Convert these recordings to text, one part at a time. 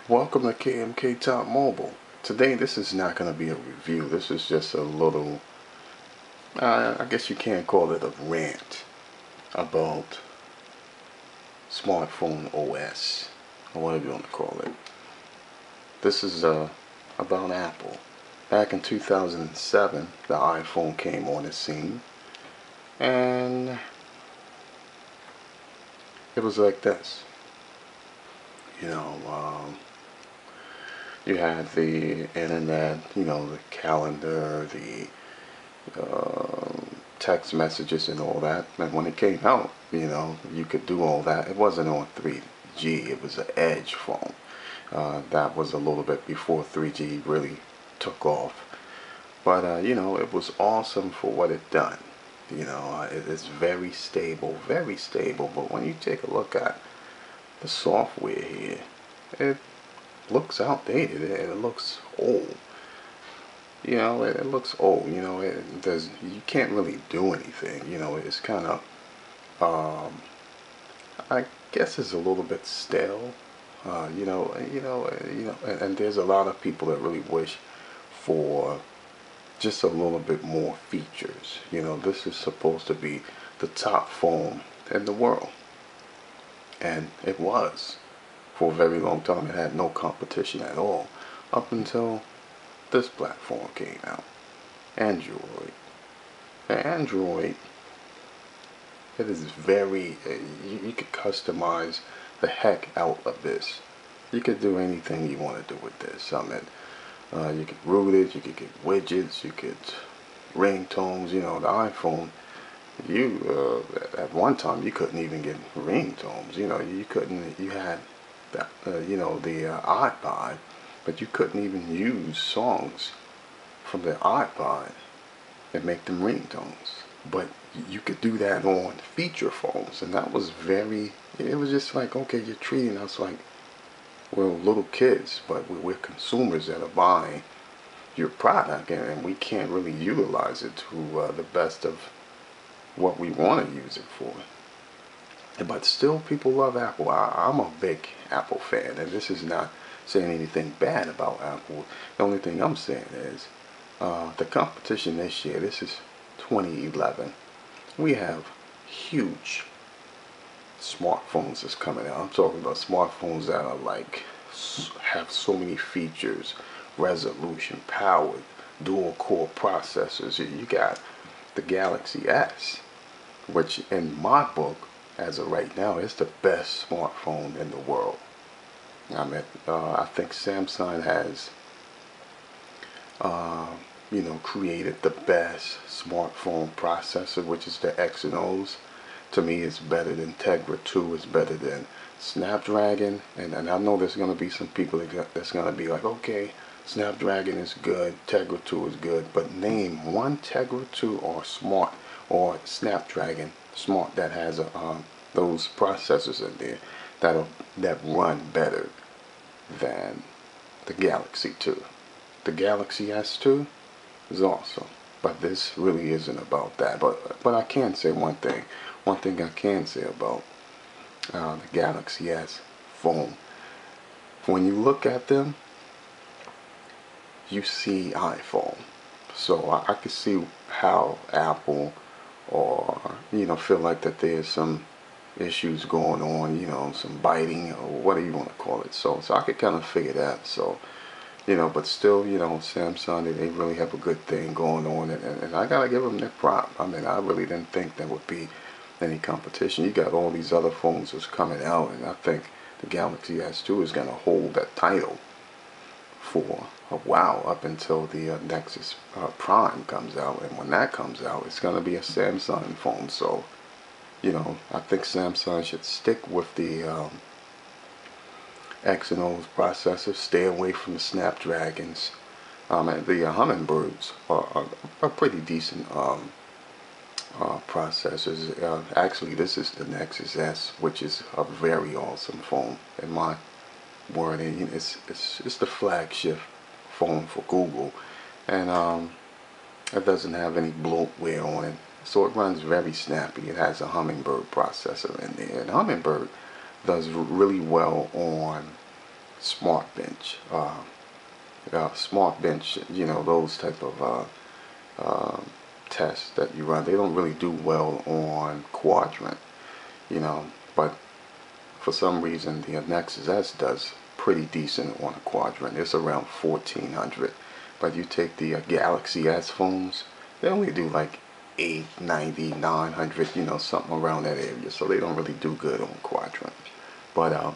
Welcome to KMK Top Mobile. Today this is not going to be a review. This is just a little, I guess you can't call it a rant about smartphone OS, or whatever you want to call it. This is about Apple. Back in 2007, the iPhone came on the scene, and it was like this. You know, you had the internet, the calendar, the text messages and all that. And when it came out, you could do all that. It wasn't on 3G. It was an edge phone. That was a little bit before 3G really took off. But, it was awesome for what it done. It's very stable, very stable. But when you take a look at the software here, it looks outdated. It looks old. It looks old. You can't really do anything. It's kind of, I guess it's a little bit stale. And there's a lot of people that really wish for just a little bit more features. This is supposed to be the top phone in the world, and it was for a very long time. It had no competition at all up until this platform came out, Android. Android, it is very, you could customize the heck out of this. You could do anything you want to do with this. You could root it, you could get widgets, you could ringtones. The iPhone, at one time you couldn't even get ringtones. You couldn't. You had that, the iPod, but you couldn't even use songs from the iPod and make them ringtones. But you could do that on feature phones, and that was it was just like, okay, you're treating us like we're little kids, but we're consumers that are buying your product, and we can't really utilize it to the best of what we want to use it for. But still, people love Apple. I'm a big Apple fan, and this is not saying anything bad about Apple. The only thing I'm saying is the competition this year. This is 2011. We have huge smartphones that's coming out. I'm talking about smartphones that are like, have so many features, resolution, powered, dual core processors. You got the Galaxy S, which in my book, as of right now, is the best smartphone in the world. I think Samsung has, created the best smartphone processor, which is the Exynos. To me, it's better than Tegra 2. It's better than Snapdragon. And I know there's going to be some people that's going to be like, okay, Snapdragon is good, Tegra 2 is good, but name one Tegra 2 or Snapdragon Smart that has those processors in there that run better than the Galaxy 2. The Galaxy S2 is awesome, but this really isn't about that. But I can say one thing. One thing I can say about the Galaxy S phone. When you look at them, you see iPhone. So I can see how Apple or feel like that there's some issues going on, some biting or whatever you want to call it. So I could kind of figure that. So but still, Samsung, they really have a good thing going on, and I gotta give them their prop. I mean, I really didn't think there would be any competition. You got all these other phones that's coming out, and I think the Galaxy S2 is gonna hold that title for a while up until the Nexus Prime comes out, and when that comes out, it's gonna be a Samsung phone. So, I think Samsung should stick with the Exynos processors, stay away from the Snapdragons. And the Hummingbirds are pretty decent processors. Actually, this is the Nexus S, which is a very awesome phone in my word. It's the flagship phone for Google, and it doesn't have any bloatware on it, so it runs very snappy. It has a Hummingbird processor in there, and Hummingbird does really well on smart bench, smart bench, you know, those type of tests that you run. They don't really do well on quadrant, you know, but for some reason the Nexus S does pretty decent on a quadrant. It's around 1400, but you take the Galaxy S phones, they only do like 890, 900, you know, something around that area. So they don't really do good on quadrant. But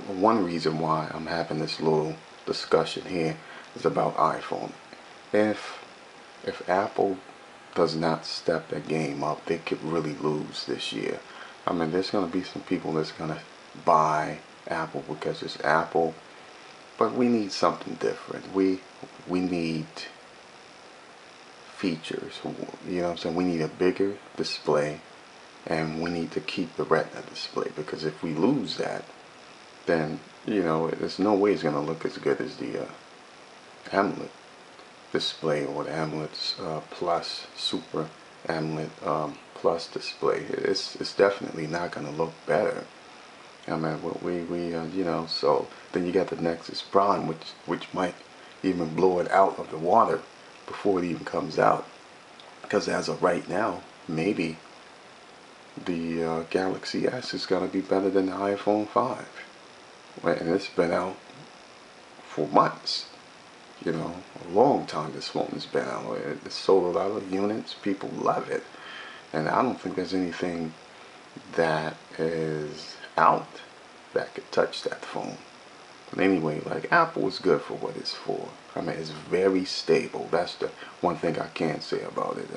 one reason why I'm having this little discussion here is about iPhone. If Apple does not step their game up, they could really lose this year. I mean, there's going to be some people that's going to buy Apple because it's Apple, but we need something different. We need features. You know what I'm saying? We need a bigger display, and we need to keep the Retina display, because if we lose that, then, you know, there's no way it's going to look as good as the AMOLED display, or the AMOLED Plus, Super AMOLED Plus display. It's definitely not going to look better. I mean, you know, so then you got the Nexus Prime, which might even blow it out of the water before it even comes out, because as of right now, maybe the Galaxy S is going to be better than the iPhone 5, and it's been out for months, you know, a long time this phone has been out. It's sold a lot of units, people love it, and I don't think there's anything that is out that could touch that phone. But anyway, like, Apple is good for what it's for. I mean, it's very stable. That's the one thing I can say about it.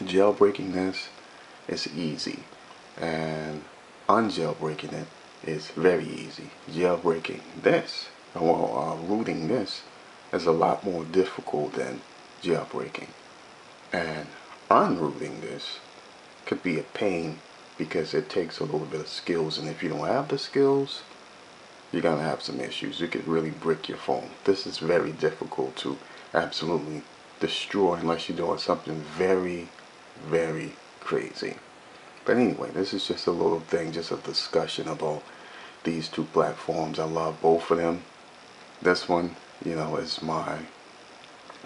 Jailbreaking this is easy, and unjailbreaking it is very easy. Jailbreaking this, or rooting this, is a lot more difficult than jailbreaking. And unrooting this could be a pain, because it takes a little bit of skills, and if you don't have the skills, you're going to have some issues. You could really brick your phone. This is very difficult to absolutely destroy unless you're doing something very, very crazy. But anyway, this is just a little thing, just a discussion about these two platforms. I love both of them. This one, you know, is my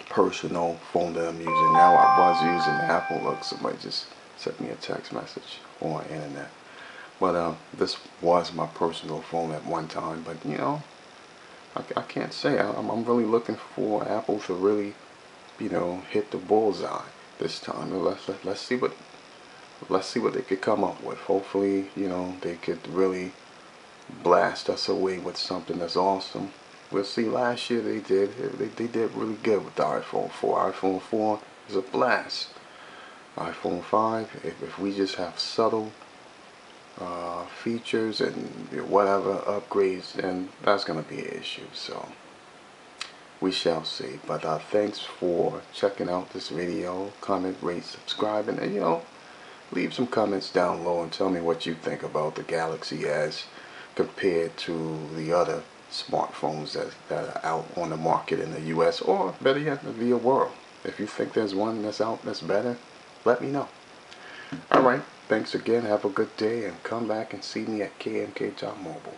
personal phone that I'm using now. I was using Apple. Look, somebody just sent me a text message on the internet. But this was my personal phone at one time. But, you know, I can't say. I'm really looking for Apple to really, you know, hit the bullseye this time. Let's see what they could come up with. Hopefully, you know, they could really blast us away with something that's awesome. We'll see. Last year they did really good with the iPhone 4. iPhone 4 is a blast. iPhone 5, if we just have subtle features and whatever upgrades, then that's going to be an issue. So we shall see. But thanks for checking out this video. Comment, rate, subscribe, and you know, leave some comments down below and tell me what you think about the Galaxy S compared to the other smartphones that are out on the market in the US, or better yet, the world. If you think there's one that's out that's better, let me know. Alright, thanks again. Have a good day, and come back and see me at KMK Job Mobile.